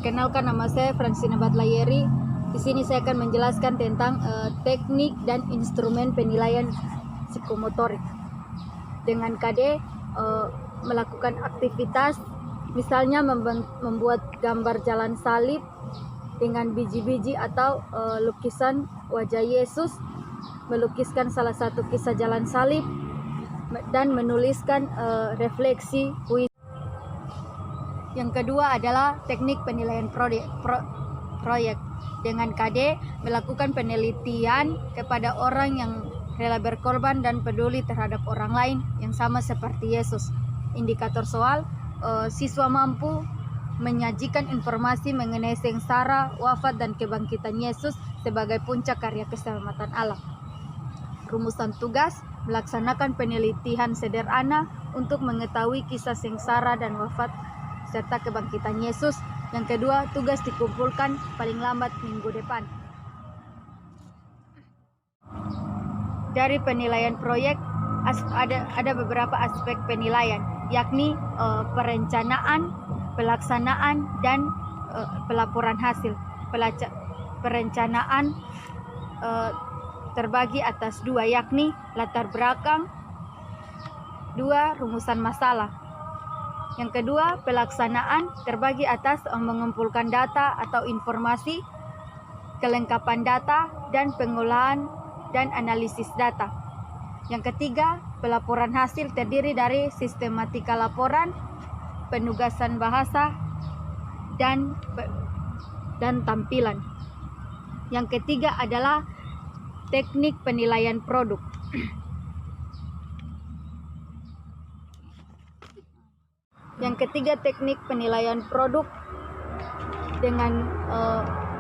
Perkenalkan, nama saya Francina Batlayeri. Di sini saya akan menjelaskan tentang teknik dan instrumen penilaian psikomotorik. Dengan KD melakukan aktivitas, misalnya membuat gambar jalan salib dengan biji-biji atau lukisan wajah Yesus, melukiskan salah satu kisah jalan salib, dan menuliskan refleksi puisi. Yang kedua adalah teknik penilaian proyek. Dengan KD melakukan penelitian kepada orang yang rela berkorban dan peduli terhadap orang lain yang sama seperti Yesus. Indikator soal, siswa mampu menyajikan informasi mengenai sengsara, wafat, dan kebangkitan Yesus sebagai puncak karya keselamatan Allah. Rumusan tugas, melaksanakan penelitian sederhana untuk mengetahui kisah sengsara dan wafat serta kebangkitan Yesus. Yang kedua, tugas dikumpulkan paling lambat minggu depan. Dari penilaian proyek ada beberapa aspek penilaian, yakni perencanaan, pelaksanaan, dan pelaporan hasil. Perencanaan terbagi atas dua, yakni latar belakang, dua, rumusan masalah. Yang kedua, pelaksanaan terbagi atas mengumpulkan data atau informasi, kelengkapan data, dan pengolahan dan analisis data. Yang ketiga, pelaporan hasil terdiri dari sistematika laporan, penugasan bahasa, dan tampilan. Yang ketiga adalah teknik penilaian produk. Yang ketiga, teknik penilaian produk dengan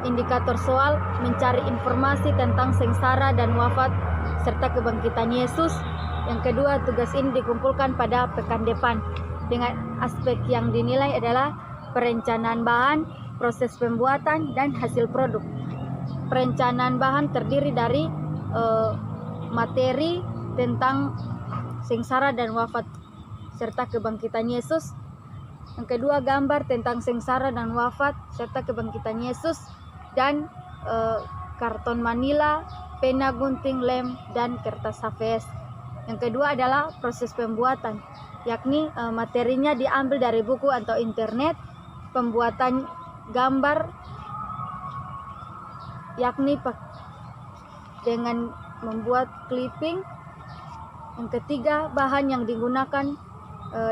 indikator soal, mencari informasi tentang sengsara dan wafat serta kebangkitan Yesus. Yang kedua, tugas ini dikumpulkan pada pekan depan. Dengan aspek yang dinilai adalah perencanaan bahan, proses pembuatan, dan hasil produk. Perencanaan bahan terdiri dari materi tentang sengsara dan wafat serta kebangkitan Yesus. Yang kedua, gambar tentang sengsara dan wafat serta kebangkitan Yesus, dan karton manila, pena gunting, lem, dan kertas HVS. Yang kedua adalah proses pembuatan, yakni materinya diambil dari buku atau internet. Pembuatan gambar yakni dengan membuat clipping. Yang ketiga, bahan yang digunakan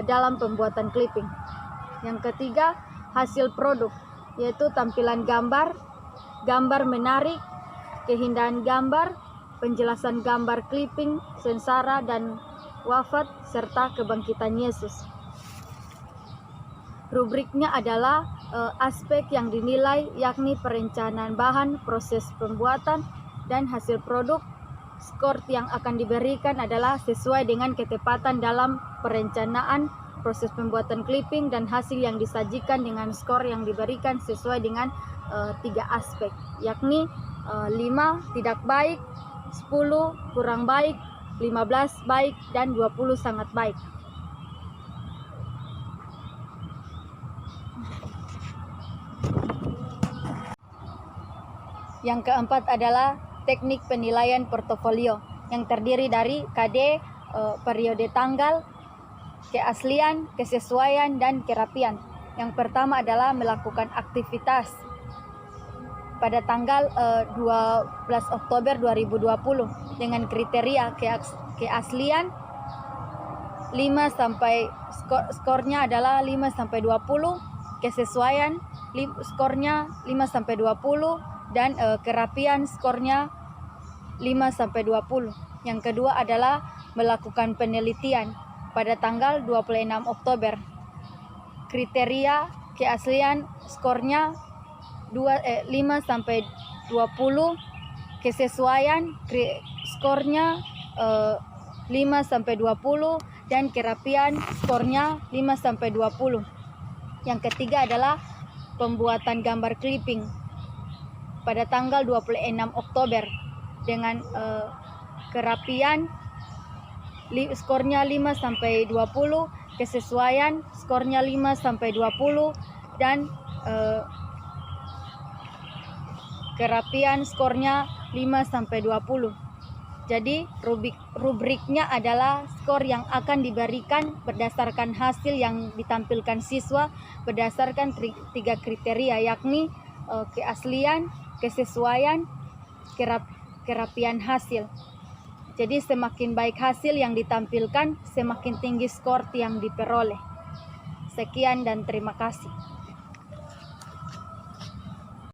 dalam pembuatan clipping. Yang ketiga, hasil produk, yaitu tampilan gambar, gambar menarik, keindahan gambar, penjelasan gambar clipping, sengsara dan wafat, serta kebangkitan Yesus. Rubriknya adalah aspek yang dinilai, yakni perencanaan bahan, proses pembuatan, dan hasil produk. Skor yang akan diberikan adalah sesuai dengan ketepatan dalam perencanaan, proses pembuatan clipping, dan hasil yang disajikan dengan skor yang diberikan sesuai dengan 3 aspek, yakni 5 tidak baik, 10 kurang baik, 15 baik, dan 20 sangat baik. Yang keempat adalah teknik penilaian portofolio yang terdiri dari KD, periode tanggal, keaslian, kesesuaian, dan kerapian. Yang pertama adalah melakukan aktivitas pada tanggal 12 Oktober 2020 dengan kriteria keaslian 5 sampai skornya adalah 5 sampai 20, kesesuaian skornya 5 sampai 20, dan kerapian skornya 5 sampai 20. Yang kedua adalah melakukan penelitian pada tanggal 26 Oktober. Kriteria keaslian skornya 5 sampai 20, kesesuaian skornya 5 sampai 20, dan kerapian skornya 5 sampai 20. Yang ketiga adalah pembuatan gambar clipping pada tanggal 26 Oktober dengan kerapian skornya 5 sampai 20, kesesuaian skornya 5 sampai 20, dan kerapian skornya 5-20. Jadi rubriknya adalah skor yang akan diberikan berdasarkan hasil yang ditampilkan siswa berdasarkan 3 kriteria, yakni keaslian, kesesuaian, kerapian hasil. Jadi semakin baik hasil yang ditampilkan, semakin tinggi skor yang diperoleh. Sekian dan terima kasih.